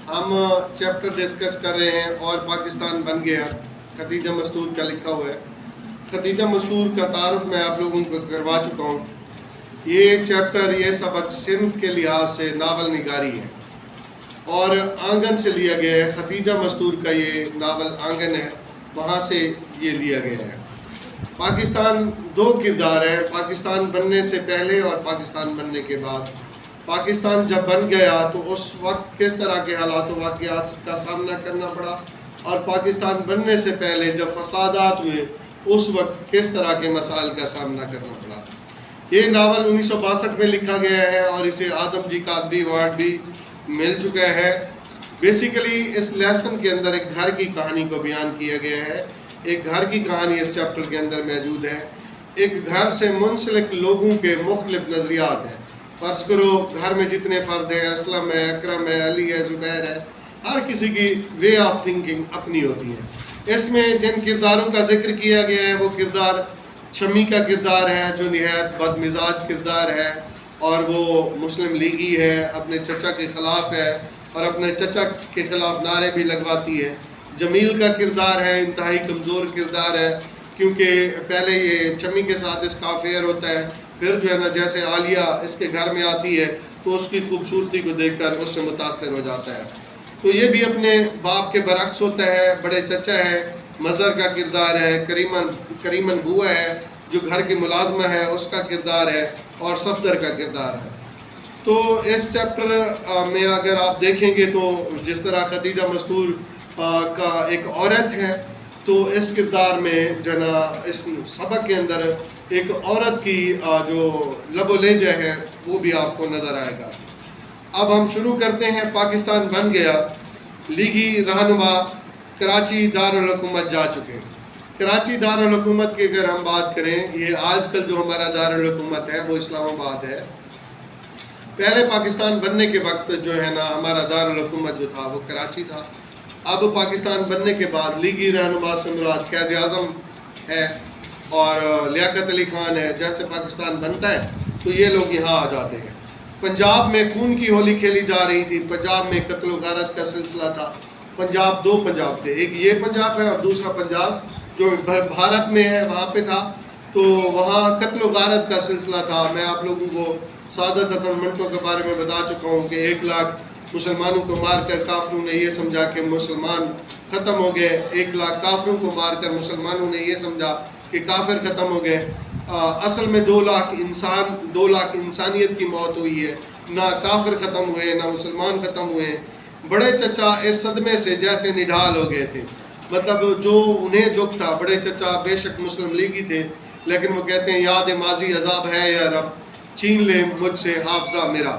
ہم chapter discuss کر رہے ہیں اور پاکستان بن گیا، ختیجہ مستور کا لکھا ہوا ہے۔ ختیجہ مستور کا تعارف میں آپ لوگوں کو کروا چکا ہوں۔ یہ چیپٹر، یہ سبق صنف کے لحاظ سے ناول نگاری ہے اور آنگن سے لیا گیا ہے۔ ختیجہ مستور کا یہ ناول آنگن ہے، وہاں سے یہ لیا گیا ہے۔ پاکستان دو کردار ہیں، پاکستان بننے سے پہلے اور پاکستان بننے کے بعد۔ پاکستان جب بن گیا تو اس وقت کس طرح کے حالات و واقعات کا سامنا کرنا پڑا، اور پاکستان بننے سے پہلے جب فسادات ہوئے اس وقت کس طرح کے مسائل کا سامنا کرنا پڑا۔ یہ ناول 1962 میں لکھا گیا ہے اور اسے آدم جی کادری ایوارڈ بھی مل چکا ہے۔ بیسیکلی اس لیسن کے اندر ایک گھر کی کہانی کو بیان کیا گیا ہے۔ ایک گھر کی کہانی اس چیپٹر کے اندر موجود ہے۔ ایک گھر سے منسلک لوگوں کے مختلف نظریات ہیں۔ فرض کرو گھر میں جتنے فرد ہیں، اسلم ہے، اکرم ہے، علی ہے، زبیر ہے، ہر کسی کی وے آف تھنکنگ اپنی ہوتی ہے۔ اس میں جن کرداروں کا ذکر کیا گیا ہے وہ کردار چھمی کا کردار ہے جو نہایت بد مزاج کردار ہے اور وہ مسلم لیگی ہے، اپنے چچا کے خلاف ہے اور اپنے چچا کے خلاف نعرے بھی لگواتی ہے۔ جمیل کا کردار ہے، انتہائی کمزور کردار ہے، کیونکہ پہلے یہ چھمی کے ساتھ اس کا افیئر ہوتا ہے، پھر جو ہے نا جیسے عالیہ اس کے گھر میں آتی ہے تو اس کی خوبصورتی کو دیکھ کر اس سے متاثر ہو جاتا ہے۔ تو یہ بھی اپنے باپ کے برعکس ہوتا ہے۔ بڑے چچا ہے، مظہر کا کردار ہے، کریمن بوا ہے جو گھر کی ملازمہ ہے، اس کا کردار ہے، اور صفدر کا کردار ہے۔ تو اس چیپٹر میں اگر آپ دیکھیں گے تو جس طرح ختیجہ مستور کا ایک عورت ہے، تو اس کردار میں جو نا اس سبق کے اندر ایک عورت کی جو لب و لہجہ ہے وہ بھی آپ کو نظر آئے گا۔ اب ہم شروع کرتے ہیں۔ پاکستان بن گیا، لیگی رہنما کراچی دارالحکومت جا چکے۔ کراچی دارالحکومت کی اگر ہم بات کریں، یہ آج کل جو ہمارا دارالحکومت ہے وہ اسلام آباد ہے۔ پہلے پاکستان بننے کے وقت جو ہے نا ہمارا دارالحکومت جو تھا وہ کراچی تھا۔ اب پاکستان بننے کے بعد لیگی رہنما سے مراد قائد اعظم ہے اور لیاقت علی خان ہے۔ جیسے پاکستان بنتا ہے تو یہ لوگ یہاں آ جاتے ہیں۔ پنجاب میں خون کی ہولی کھیلی جا رہی تھی۔ پنجاب میں قتل و غارت کا سلسلہ تھا۔ پنجاب دو پنجاب تھے، ایک یہ پنجاب ہے اور دوسرا پنجاب جو بھارت میں ہے وہاں پہ تھا۔ تو وہاں قتل و غارت کا سلسلہ تھا۔ میں آپ لوگوں کو سعادت حسن منٹو کے بارے میں بتا چکا ہوں کہ 1 لاکھ مسلمانوں کو مار کر کافروں نے یہ سمجھا کہ مسلمان ختم ہو گئے۔ 1 لاکھ کافروں کو مار کر مسلمانوں نے یہ سمجھا کہ کافر ختم ہو گئے۔ اصل میں 2 لاکھ انسانیت کی موت ہوئی ہے، نہ کافر ختم ہوئے نہ مسلمان ختم ہوئے۔ بڑے چچا اس صدمے سے جیسے نڈھال ہو گئے تھے، مطلب جو انہیں دکھ تھا۔ بڑے چچا بے شک مسلم لیگی تھے، لیکن وہ کہتے ہیں یاد ماضی عذاب ہے یا رب، چھین لے مجھ سے حافظہ میرا۔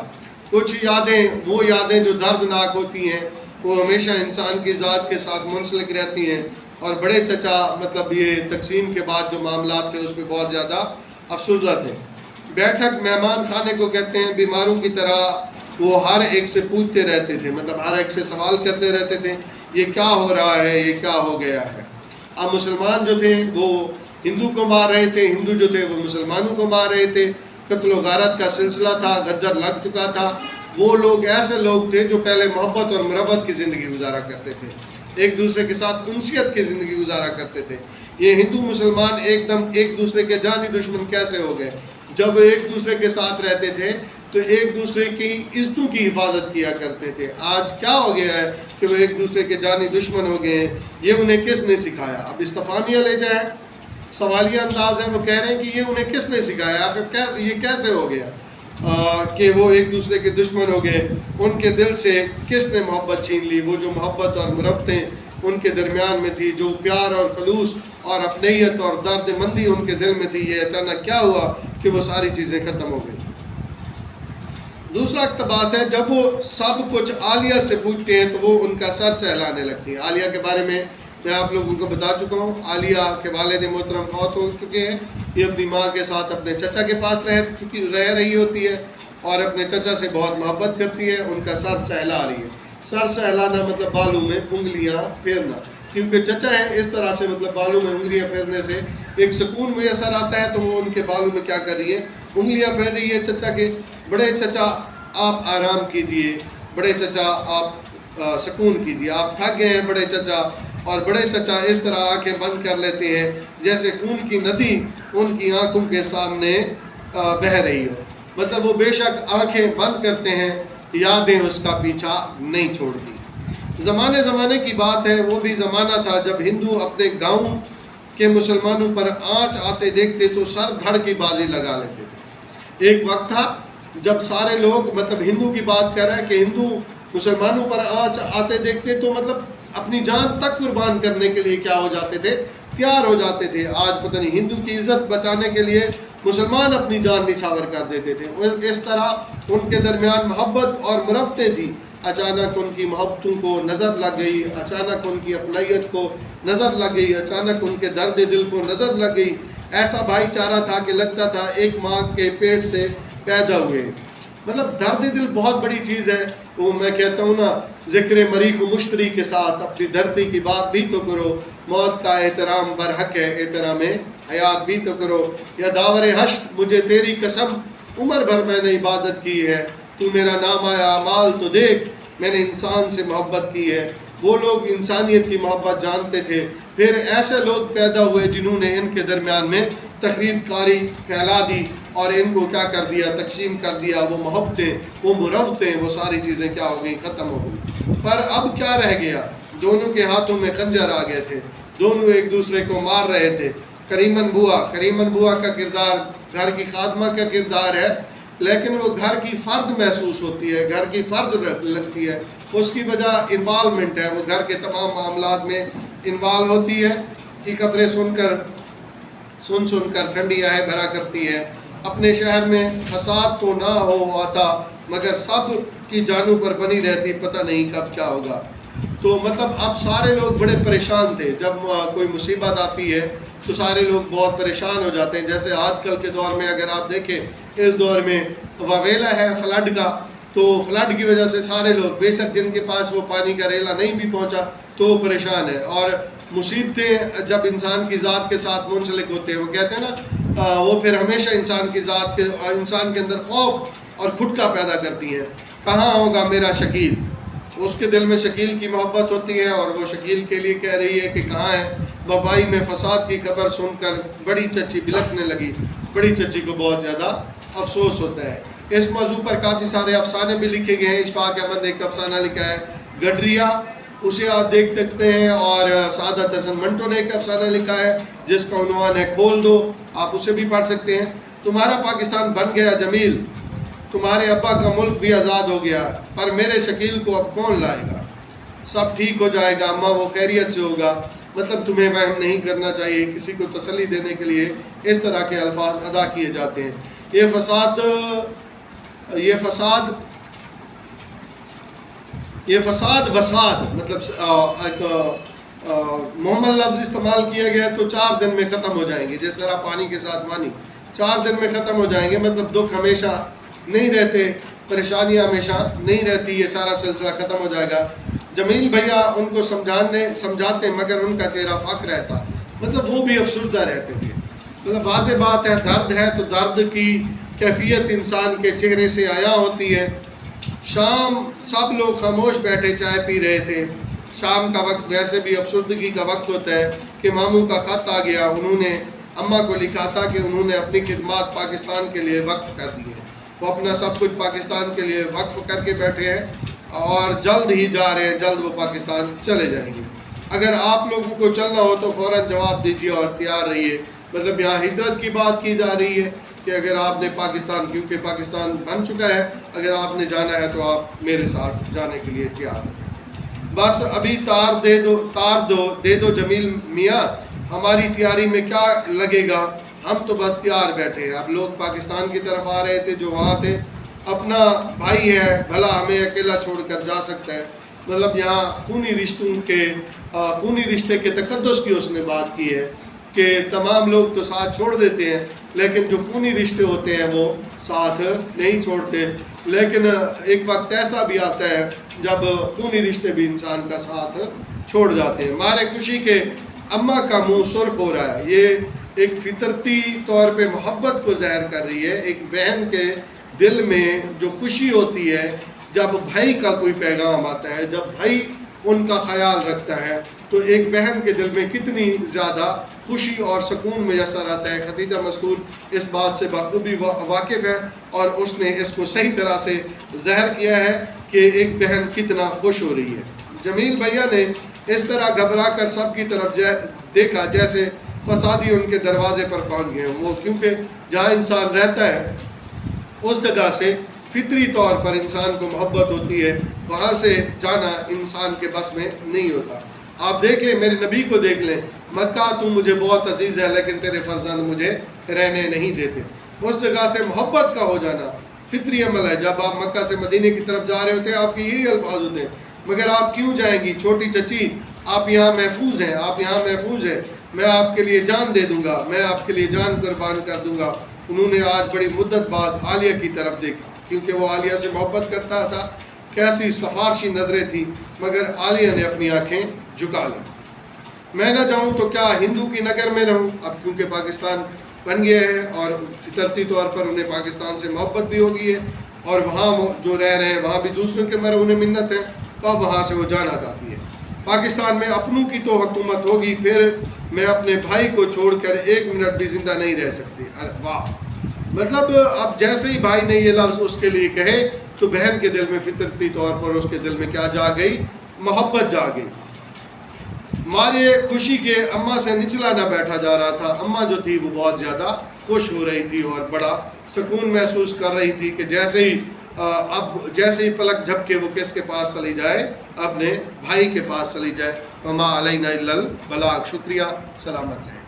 کچھ یادیں، وہ یادیں جو دردناک ہوتی ہیں، وہ ہمیشہ انسان کی ذات کے ساتھ منسلک رہتی ہیں۔ اور بڑے چچا مطلب یہ تقسیم کے بعد جو معاملات تھے اس میں بہت زیادہ افسردہ تھے۔ بیٹھک مہمان خانے کو کہتے ہیں۔ بیماروں کی طرح وہ ہر ایک سے پوچھتے رہتے تھے، مطلب ہر ایک سے سوال کرتے رہتے تھے یہ کیا ہو رہا ہے، یہ کیا ہو گیا ہے۔ اب مسلمان جو تھے وہ ہندو کو مار رہے تھے، ہندو جو تھے وہ مسلمانوں کو مار رہے تھے۔ قتل و غارت کا سلسلہ تھا، غدر لگ چکا تھا۔ وہ لوگ ایسے لوگ تھے جو پہلے محبت اور مربت کی زندگی گزارا کرتے تھے، ایک دوسرے کے ساتھ انسیت کی زندگی گزارا کرتے تھے۔ یہ ہندو مسلمان ایک دم ایک دوسرے کے جانی دشمن کیسے ہو گئے؟ جب ایک دوسرے کے ساتھ رہتے تھے تو ایک دوسرے کی عزتوں کی حفاظت کیا کرتے تھے۔ آج کیا ہو گیا ہے کہ وہ ایک دوسرے کے جانی دشمن ہو گئے ہیں؟ یہ انہیں کس نے سکھایا؟ اب استفہامیہ لے جائے، سوالیہ انداز ہے، وہ کہہ رہے ہیں کہ یہ انہیں کس نے سکھایا؟ آخر یہ کیسے ہو گیا کہ وہ ایک دوسرے کے دشمن ہو گئے؟ ان کے دل سے کس نے محبت چھین لی؟ وہ جو محبت اور مربتیں ان کے درمیان میں تھی، جو پیار اور خلوص اور اپنیت اور درد مندی ان کے دل میں تھی، یہ اچانک کیا ہوا کہ وہ ساری چیزیں ختم ہو گئی؟ دوسرا اقتباس ہے، جب وہ سب کچھ عالیہ سے پوچھتے ہیں تو وہ ان کا سر سہلانے لگتی ہیں۔ عالیہ کے بارے میں آپ لوگوں کو بتا چکا ہوں۔ عالیہ کے والد محترم فوت ہو چکے ہیں۔ یہ اپنی ماں کے ساتھ اپنے چچا کے پاس رہ رہی ہوتی ہے اور اپنے چچا سے بہت محبت کرتی ہے۔ ان کا سر سہلا رہی ہے۔ سر سہلانا مطلب بالوں میں انگلیاں پھیرنا، کیونکہ چچا ہے اس طرح سے، مطلب بالوں میں انگلیاں پھیرنے سے ایک سکون میسر آتا ہے، تو وہ ان کے بالوں میں کیا کر رہی ہے؟ انگلیاں پھیر رہی ہے چچا کے۔ بڑے چچا آپ آرام کیجئے، بڑے چچا آپ سکون کیجیے. آپ تھک گئے ہیں بڑے چچا، اور بڑے چچا اس طرح آنکھیں بند کر لیتے ہیں جیسے خون کی ندی ان کی آنکھوں کے سامنے بہہ رہی ہو. مطلب وہ بے شک آنکھیں بند کرتے ہیں، یادیں اس کا پیچھا نہیں چھوڑتی. زمانے کی بات ہے، وہ بھی زمانہ تھا جب ہندو اپنے گاؤں کے مسلمانوں پر آنچ آتے دیکھتے تو سر دھڑ کی بازی لگا لیتے تھے. ایک وقت تھا جب سارے لوگ، مطلب ہندو کی بات کر رہے ہیں، کہ ہندو مسلمانوں پر آنچ آتے دیکھتے تو مطلب اپنی جان تک قربان کرنے کے لیے کیا ہو جاتے تھے، تیار ہو جاتے تھے. آج پتہ نہیں ہندو کی عزت بچانے کے لیے مسلمان اپنی جان نچھاور کر دیتے تھے. اس طرح ان کے درمیان محبت اور مرفتیں تھیں. اچانک ان کی محبتوں کو نظر لگ گئی، اچانک ان کی اپنائیت کو نظر لگ گئی، اچانک ان کے درد دل کو نظر لگ گئی. ایسا بھائی چارہ تھا کہ لگتا تھا ایک ماں کے پیٹ سے پیدا ہوئے. مطلب درد دل بہت بڑی چیز ہے. وہ میں کہتا ہوں نا، ذکر مریخ و مشتری کے ساتھ اپنی دھرتی کی بات بھی تو کرو. موت کا احترام برحق ہے، احترام حیات بھی تو کرو. یا داور حشر مجھے تیری قسم، عمر بھر میں نے عبادت کی ہے. تو میرا نام آیا اعمال تو دیکھ، میں نے انسان سے محبت کی ہے. وہ لوگ انسانیت کی محبت جانتے تھے. پھر ایسے لوگ پیدا ہوئے جنہوں نے ان کے درمیان میں تقریب کاری پھیلا دی اور ان کو کیا کر دیا، تقسیم کر دیا. وہ محبتیں، وہ مروتیں، وہ ساری چیزیں کیا ہو گئی، ختم ہو گئی. پر اب کیا رہ گیا؟ دونوں کے ہاتھوں میں خنجر آ گئے تھے، دونوں ایک دوسرے کو مار رہے تھے. کریمن بوا کا کردار گھر کی خادمہ کا کردار ہے، لیکن وہ گھر کی فرد محسوس ہوتی ہے، گھر کی فرد لگتی ہے. اس کی وجہ انوالومنٹ ہے، وہ گھر کے تمام معاملات میں انوالو ہوتی ہے. کی خبریں سن کر ٹھنڈی آہیں بھرا کرتی ہے. اپنے شہر میں فساد تو نہ ہو آتا، مگر سب کی جانوں پر بنی رہتی، پتہ نہیں کب کیا ہوگا. تو مطلب اب سارے لوگ بڑے پریشان تھے. جب کوئی مصیبت آتی ہے تو سارے لوگ بہت پریشان ہو جاتے ہیں. جیسے آج کل کے دور میں اگر آپ دیکھیں، اس دور میں واویلا ہے فلڈ کا، تو فلڈ کی وجہ سے سارے لوگ، بے شک جن کے پاس وہ پانی کا ریلا نہیں بھی پہنچا تو وہ پریشان ہے. اور مصیبتیں جب انسان کی ذات کے ساتھ منسلک ہوتے ہیں، وہ کہتے ہیں نا، وہ پھر ہمیشہ انسان کے اندر خوف اور کھٹکا پیدا کرتی ہیں. کہاں ہوگا میرا شکیل؟ اس کے دل میں شکیل کی محبت ہوتی ہے اور وہ شکیل کے لیے کہہ رہی ہے کہ کہاں ہے. بمبئی میں فساد کی خبر سن کر بڑی چچی بلکنے لگی. بڑی چچی کو بہت زیادہ افسوس ہوتا ہے. اس موضوع پر کافی سارے افسانے بھی لکھے گئے ہیں. اشفاق احمد نے ایک افسانہ لکھا ہے گڈریا، اسے آپ دیکھ سکتے ہیں. اور سعادت حسن منٹو نے ایک افسانہ لکھا ہے جس کا عنوان ہے کھول دو، آپ اسے بھی پڑھ سکتے ہیں. تمہارا پاکستان بن گیا جمیل، تمہارے ابا کا ملک بھی آزاد ہو گیا، پر میرے شکیل کو اب کون لائے گا؟ سب ٹھیک ہو جائے گا، اماں وہ خیریت سے ہوگا. مطلب تمہیں وہم نہیں کرنا چاہیے. کسی کو تسلی دینے کے لیے اس طرح کے الفاظ ادا کیے جاتے ہیں. یہ فساد وساد، مطلب ایک محمل لفظ استعمال کیا گیا تو 4 دن میں ختم ہو جائیں گے. جس طرح پانی کے ساتھ پانی 4 دن میں ختم ہو جائیں گے. مطلب دکھ ہمیشہ نہیں رہتے، پریشانیاں ہمیشہ نہیں رہتی، یہ سارا سلسلہ ختم ہو جائے گا. جمیل بھیا ان کو سمجھاتے مگر ان کا چہرہ فاق رہتا. مطلب وہ بھی افسردہ رہتے تھے. مطلب واضح بات ہے، درد ہے تو درد کی کیفیت انسان کے چہرے سے عیاں ہوتی ہے. شام سب لوگ خاموش بیٹھے چائے پی رہے تھے. شام کا وقت ویسے بھی افسردگی کا وقت ہوتا ہے کہ ماموں کا خط آ گیا. انہوں نے اماں کو لکھا تھا کہ انہوں نے اپنی خدمات پاکستان کے لیے وقف کر دی ہیں. وہ اپنا سب کچھ پاکستان کے لیے وقف کر کے بیٹھے ہیں اور جلد ہی جا رہے ہیں، جلد وہ پاکستان چلے جائیں گے. اگر آپ لوگوں کو چلنا ہو تو فوراً جواب دیجیے اور تیار رہیے. مطلب یہاں ہجرت کی بات کی جا رہی ہے کہ اگر آپ نے پاکستان، کیونکہ پاکستان بن چکا ہے، اگر آپ نے جانا ہے تو آپ میرے ساتھ جانے کے لیے تیار ہیں. بس ابھی تار دے دو جمیل میاں، ہماری تیاری میں کیا لگے گا، ہم تو بس تیار بیٹھے ہیں. اب لوگ پاکستان کی طرف آ رہے تھے جو وہاں تھے. اپنا بھائی ہے، بھلا ہمیں اکیلا چھوڑ کر جا سکتا ہے. مطلب یہاں خونی رشتے کے تقدس کی اس نے بات کی ہے کہ تمام لوگ تو ساتھ چھوڑ دیتے ہیں، لیکن جو خونی رشتے ہوتے ہیں وہ ساتھ نہیں چھوڑتے. لیکن ایک وقت ایسا بھی آتا ہے جب خونی رشتے بھی انسان کا ساتھ چھوڑ جاتے ہیں. مارے خوشی کے اماں کا منہ سرخ ہو رہا ہے. یہ ایک فطرتی طور پہ محبت کو ظاہر کر رہی ہے. ایک بہن کے دل میں جو خوشی ہوتی ہے جب بھائی کا کوئی پیغام آتا ہے، جب بھائی ان کا خیال رکھتا ہے، تو ایک بہن کے دل میں کتنی زیادہ خوشی اور سکون میسر آتا ہے۔ خدیجہ مستور اس بات سے بخوبی واقف ہے اور اس نے اس کو صحیح طرح سے ظاہر کیا ہے کہ ایک بہن کتنا خوش ہو رہی ہے۔ جمیل بھیا نے اس طرح گھبرا کر سب کی طرف دیکھا جیسے فسادی ان کے دروازے پر پہنچ گئے۔ وہ کیونکہ جہاں انسان رہتا ہے اس جگہ سے فطری طور پر انسان کو محبت ہوتی ہے، وہاں سے جانا انسان کے بس میں نہیں ہوتا۔ آپ دیکھ لیں، میرے نبی کو دیکھ لیں، مکہ تو مجھے بہت عزیز ہے لیکن تیرے فرزند مجھے رہنے نہیں دیتے۔ اس جگہ سے محبت کا ہو جانا فطری عمل ہے۔ جب آپ مکہ سے مدینے کی طرف جا رہے ہوتے ہیں آپ کے یہی الفاظ ہوتے ہیں، مگر آپ کیوں جائیں گی چھوٹی چچی، آپ یہاں محفوظ ہیں، آپ یہاں محفوظ ہیں، میں آپ کے لیے جان دے دوں گا، میں آپ کے لیے جان قربان کر دوں گا۔ انہوں نے آج بڑی مدت بعد عالیہ کی طرف دیکھا کیونکہ وہ عالیہ سے محبت کرتا تھا، کیسی سفارشی نظریں تھیں، مگر عالیہ نے اپنی آنکھیں جھکا لیں۔ میں نہ جاؤں تو کیا ہندو کی نگر میں رہوں؟ اب کیونکہ پاکستان بن گیا ہے اور فطرتی طور پر انہیں پاکستان سے محبت بھی ہو گئی ہے اور وہاں جو رہ رہے ہیں وہاں بھی دوسروں کے مرہون منت ہے، تو اب وہاں سے وہ جانا چاہتی ہے۔ پاکستان میں اپنوں کی تو حکومت ہوگی، پھر میں اپنے بھائی کو چھوڑ کر ایک منٹ بھی زندہ نہیں رہ سکتی۔ ارے واہ! مطلب اب جیسے ہی بھائی نے یہ لفظ اس کے لیے کہے تو بہن کے دل میں فطرتی طور پر اس کے دل میں کیا جا گئی؟ محبت جا گئی۔ مارے خوشی کے اماں سے نچلا نہ بیٹھا جا رہا تھا۔ اماں جو تھی وہ بہت زیادہ خوش ہو رہی تھی اور بڑا سکون محسوس کر رہی تھی کہ جیسے ہی پلک جھپ کے وہ کس کے پاس چلی جائے؟ اپنے بھائی کے پاس چلی جائے۔ وما علینا الا البلاغ۔ شکریہ، سلامت رہیں۔